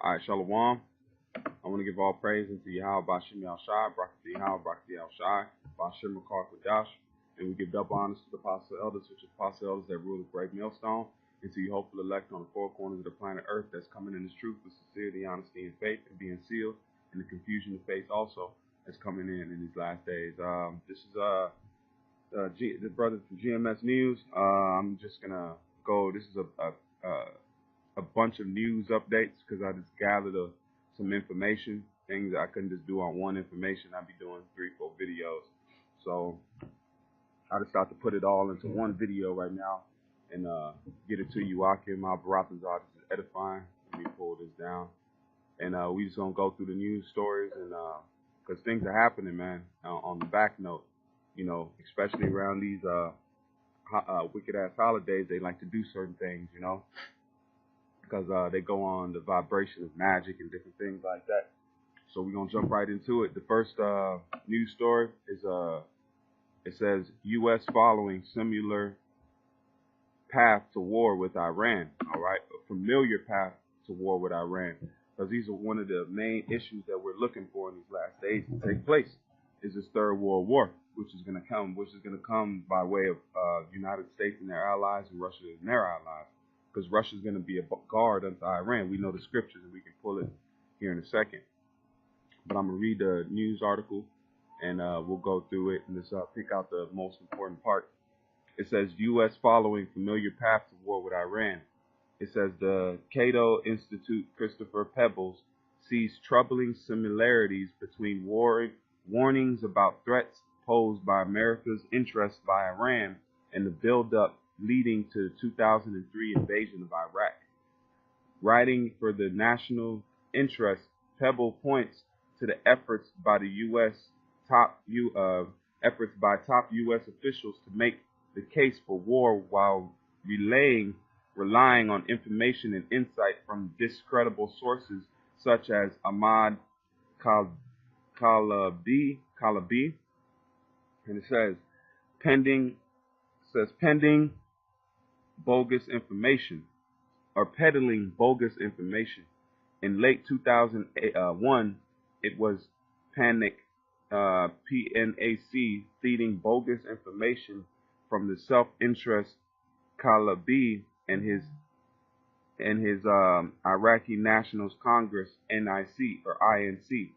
All right, Shalom. I want to give all praise unto Yahweh Bashim Shai, Brakati Yahweh, Brakati Shai, Bashim Makar Kodash, and we give double honors to the apostle elders, which is apostle elders that rule the great millstone, and to you hopeful elect on the four corners of the planet Earth that's coming in this truth with sincerity, honesty, and faith, and being sealed in the confusion of faith also that's coming in these last days. This is the brother from GMS News. I'm just gonna go. This is a bunch of news updates because I just gathered some information, things that I couldn't just do on one information. I'd be doing 3, 4 videos. So I decided to put it all into one video right now and get it to you. Akim Al-Baratazar, this is edifying. Let me pull this down. And we just gonna go through the news stories and because things are happening, man. On the back note, you know, especially around these wicked ass holidays, they like to do certain things, you know, because they go on the vibration of magic and different things like that. So we're gonna jump right into it. The first news story is it says U.S. following similar path to war with Iran. All right, a familiar path to war with Iran, because these are one of the main issues that we're looking for in these last days to take place. Is this third world war, which is gonna come by way of United States and their allies and Russia and their allies, because Russia's gonna be a guard unto Iran. We know the scriptures and we can pull it here in a second. But I'm gonna read the news article and we'll go through it and just pick out the most important part. It says U.S. following familiar path to war with Iran. It says the Cato Institute Christopher Pebbles sees troubling similarities between warnings about threats posed by America's interest by Iran and the buildup leading to the 2003 invasion of Iraq. Writing for the National Interest, Pebble points to the efforts by top U.S. officials to make the case for war while relying on information and insight from discredible sources such as Ahmad Kalabi, and it says pending bogus information or peddling bogus information. In late 2001, it was PNAC feeding bogus information from the self-interest Kalabi and his Iraqi Nationals Congress NIC or INC.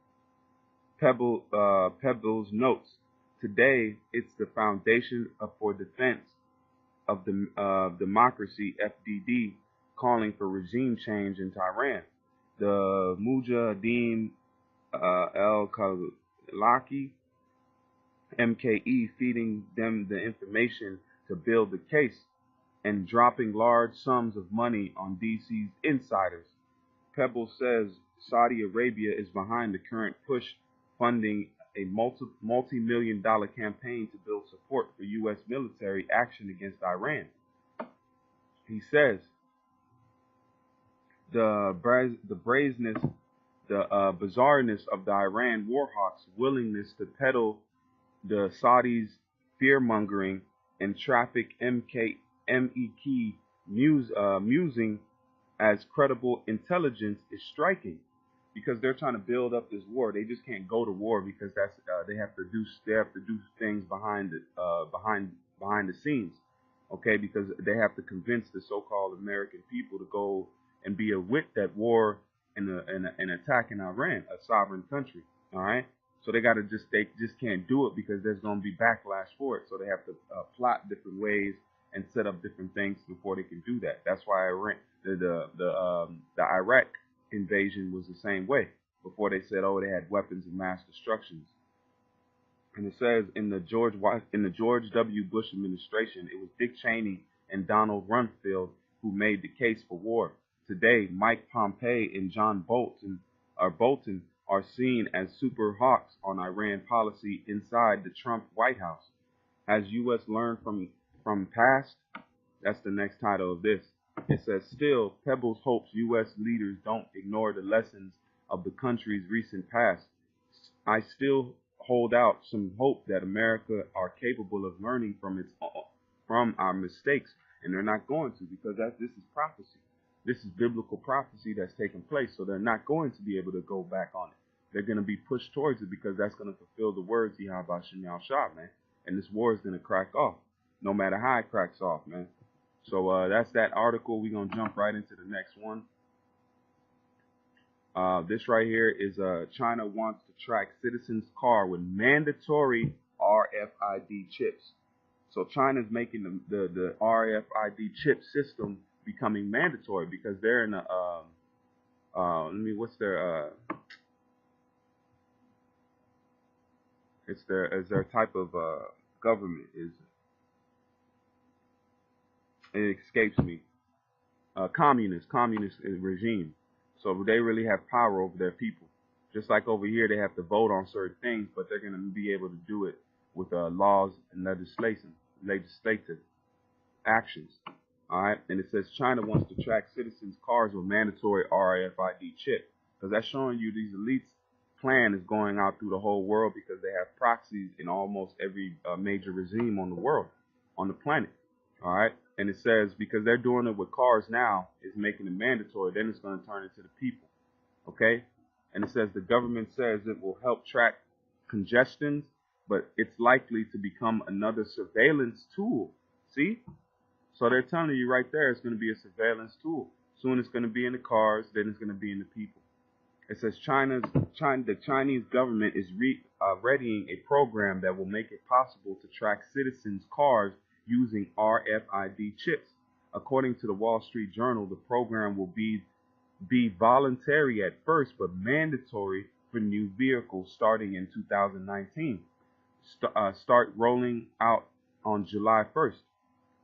Pebbles notes, today it's the Foundation for Defense of Democracy FDD calling for regime change in Tehran. The Mujahideen al-Khalaki MKE feeding them the information to build the case and dropping large sums of money on DC's insiders. Pebble says Saudi Arabia is behind the current push, funding a multi-million-dollar campaign to build support for U.S. military action against Iran. He says the bizarreness of the Iran warhawks' willingness to peddle the Saudis' fear-mongering and traffic MEK musing as credible intelligence is striking, because they're trying to build up this war. They just can't go to war because that's they have to do things behind the scenes, okay? Because they have to convince the so-called American people to go and be with that war and attacking Iran, a sovereign country. All right, so they just can't do it because there's going to be backlash for it. So they have to plot different ways and set up different things before they can do that. That's why the Iraq invasion was the same way. Before they said, oh, they had weapons of mass destruction. And it says in the George W. Bush administration, it was Dick Cheney and Donald Rumsfeld who made the case for war. Today, Mike Pompeo and John Bolton are seen as super hawks on Iran policy inside the Trump White House. Has U.S. learned from past? That's the next title of this. It says, still, Pebbles hopes U.S. leaders don't ignore the lessons of the country's recent past. I still hold out some hope that America are capable of learning from our mistakes, and they're not going to, because this is prophecy. This is biblical prophecy that's taking place, so they're not going to be able to go back on it. They're going to be pushed towards it because that's going to fulfill the words of Yahweh Shem Shah, man. And this war is going to crack off, no matter how it cracks off, man. So that's that article. We're going to jump right into the next one. This right here is China wants to track citizens' car with mandatory RFID chips. So China's making the RFID chip system becoming mandatory because they're in a what's their it's their type of government is, it escapes me, communist regime. So they really have power over their people. Just like over here, they have to vote on certain things, but they're going to be able to do it with laws and legislative actions. All right, and it says China wants to track citizens' cars with mandatory RFID chip, because that's showing you these elites' plan is going out through the whole world because they have proxies in almost every major regime on the world, on the planet. All right, and it says because they're doing it with cars now, it's making it mandatory. Then it's going to turn into the people. Okay, and it says the government says it will help track congestions, but it's likely to become another surveillance tool. See? So they're telling you right there it's going to be a surveillance tool. Soon it's going to be in the cars, then it's going to be in the people. It says the Chinese government is readying a program that will make it possible to track citizens' cars using RFID chips. According to the Wall Street Journal, the program will be voluntary at first, but mandatory for new vehicles starting in 2019. Start rolling out on July 1st.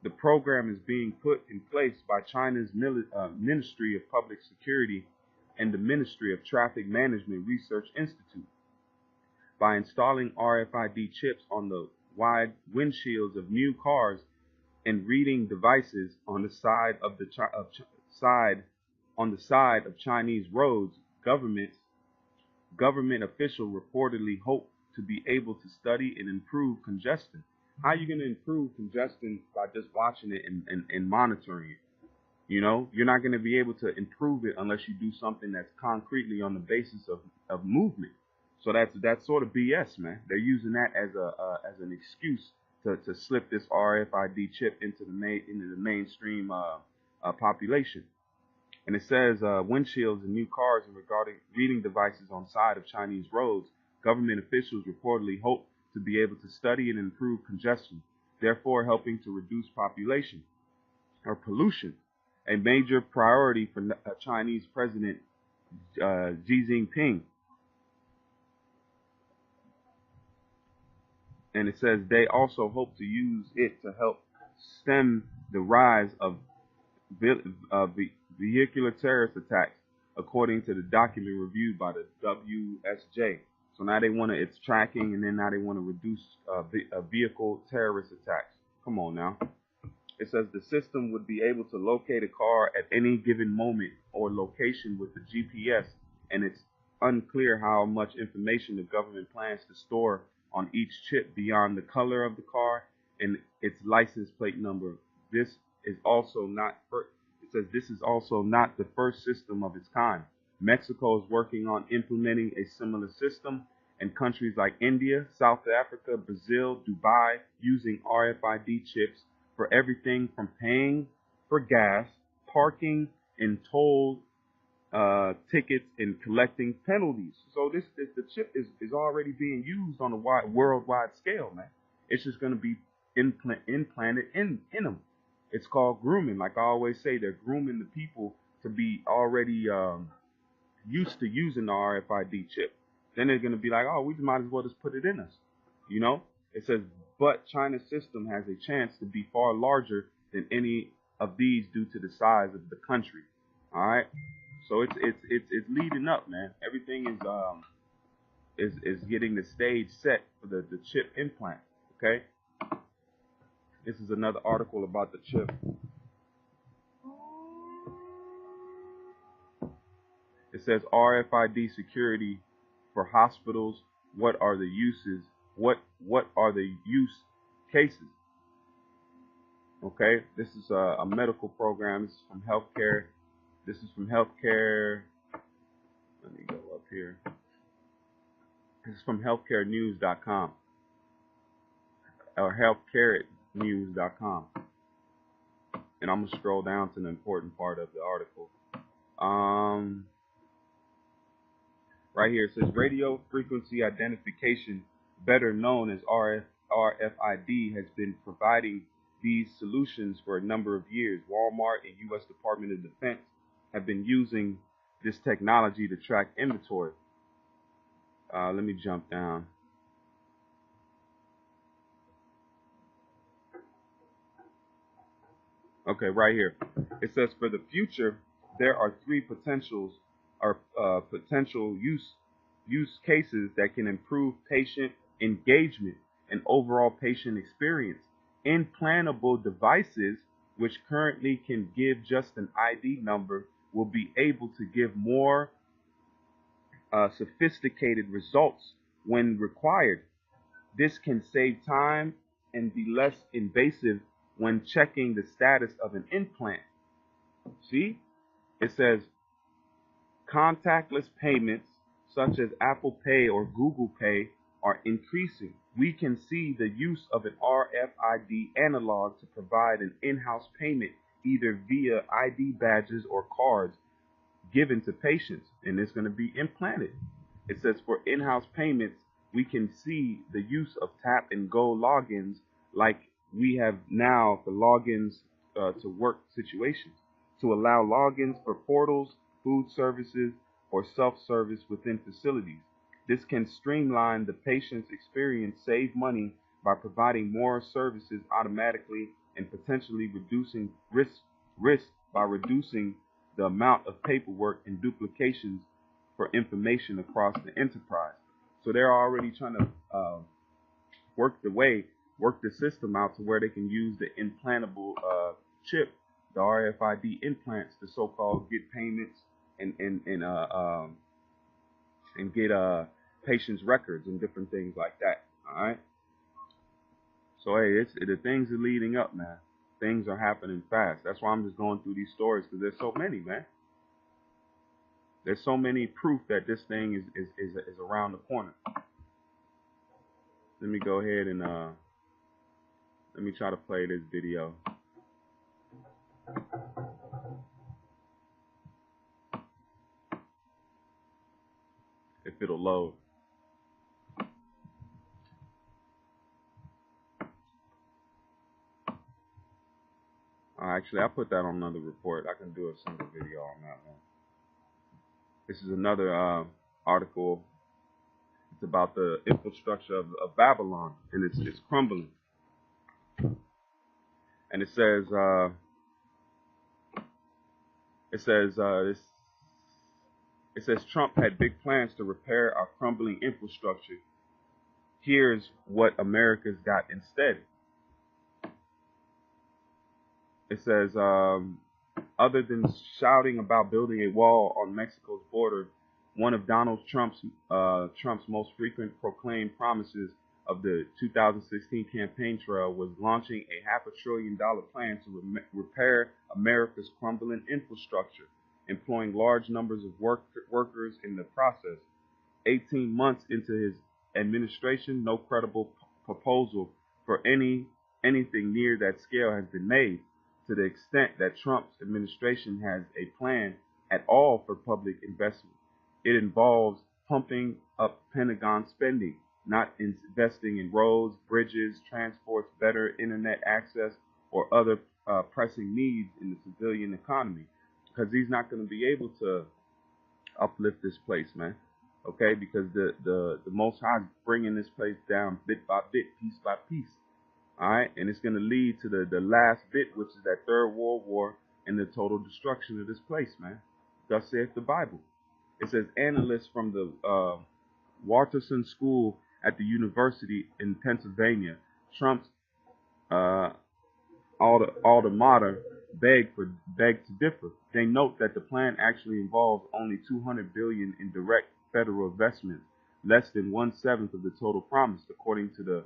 The program is being put in place by China's Ministry of Public Security and the Ministry of Traffic Management Research Institute. By installing RFID chips on the wide windshields of new cars and reading devices on the side of Chinese roads, government officials reportedly hope to be able to study and improve congestion. How are you going to improve congestion by just watching it and monitoring it? You know, you're not going to be able to improve it unless you do something that's concretely on the basis of movement. So that's sort of BS, man. They're using that as an excuse to slip this RFID chip into the mainstream population. And it says windshields in new cars and regarding reading devices on side of Chinese roads, government officials reportedly hope to be able to study and improve congestion, therefore helping to reduce population or pollution, a major priority for Chinese President Xi Jinping. And it says they also hope to use it to help stem the rise of vehicular terrorist attacks, according to the document reviewed by the WSJ. So now it's tracking, and then now they want to reduce vehicle terrorist attacks. Come on now. It says the system would be able to locate a car at any given moment or location with the GPS, and it's unclear how much information the government plans to store on each chip beyond the color of the car and its license plate number. This is also not the first system of its kind. Mexico is working on implementing a similar system, and countries like India, South Africa, Brazil, Dubai using RFID chips for everything from paying for gas, parking, and toll tickets, and collecting penalties. So the chip is already being used on a worldwide scale, man. It's just going to be implanted in them. It's called grooming. Like I always say, they're grooming the people to be already used to using the RFID chip. Then they're going to be like, oh, we might as well just put it in us. You know? It says, but China's system has a chance to be far larger than any of these due to the size of the country. All right? So it's leading up, man. Everything is getting the stage set for the chip implant. Okay? This is another article about the chip. It says RFID security for hospitals. What are the uses? What are the use cases? Okay, this is a medical program. This is from healthcare. This is from healthcare. Let me go up here. This is from healthcarenews.com or healthcarenews.com. And I'm going to scroll down to the important part of the article. Right here it says radio frequency identification, better known as RFID, has been providing these solutions for a number of years. Walmart and U.S. Department of Defense have been using this technology to track inventory. Let me jump down. Okay, right here. It says for the future, there are three potential use cases that can improve patient engagement and overall patient experience. Implantable devices, which currently can give just an ID number, will be able to give more sophisticated results when required. This can save time and be less invasive when checking the status of an implant. See? It says contactless payments such as Apple Pay or Google Pay are increasing. We can see the use of an RFID analog to provide an in-house payment either via ID badges or cards given to patients, and it's going to be implanted. It says for in-house payments, we can see the use of tap and go logins like we have now for logins to work situations, to allow logins for portals, food services, or self-service within facilities. This can streamline the patient's experience, save money by providing more services automatically, and potentially reducing risk by reducing the amount of paperwork and duplications for information across the enterprise. So they're already trying to work the system out to where they can use the implantable chip, the RFID implants, the so-called get payments and get patients' records and different things like that. All right. So hey, the things are leading up, man. Things are happening fast. That's why I'm just going through these stories, because there's so many, man. There's so many proof that this thing is around the corner. Let me go ahead and let me try to play this video. If it'll load. Actually, I put that on another report. I can do a single video on that one. This is another article. It's about the infrastructure of Babylon, and it's crumbling. And it says Trump had big plans to repair our crumbling infrastructure. Here's what America's got instead. It says, other than shouting about building a wall on Mexico's border, one of Donald Trump's most frequent proclaimed promises of the 2016 campaign trail was launching a $500 billion plan to repair America's crumbling infrastructure, employing large numbers of workers in the process. 18 months into his administration, no credible proposal for anything near that scale has been made. To the extent that Trump's administration has a plan at all for public investment, it involves pumping up Pentagon spending, not investing in roads, bridges, transports, better internet access, or other pressing needs in the civilian economy, because he's not going to be able to uplift this place, man. Okay, because the Most High is bringing this place down bit by bit, piece by piece. All right, and it's going to lead to the last bit, which is that Third World War and the total destruction of this place, man. Thus saith the Bible. It says analysts from the Watterson School at the University in Pennsylvania, Trump's alma mater, beg to differ. They note that the plan actually involves only $200 billion in direct federal investments, less than 1/7 of the total promised, according to the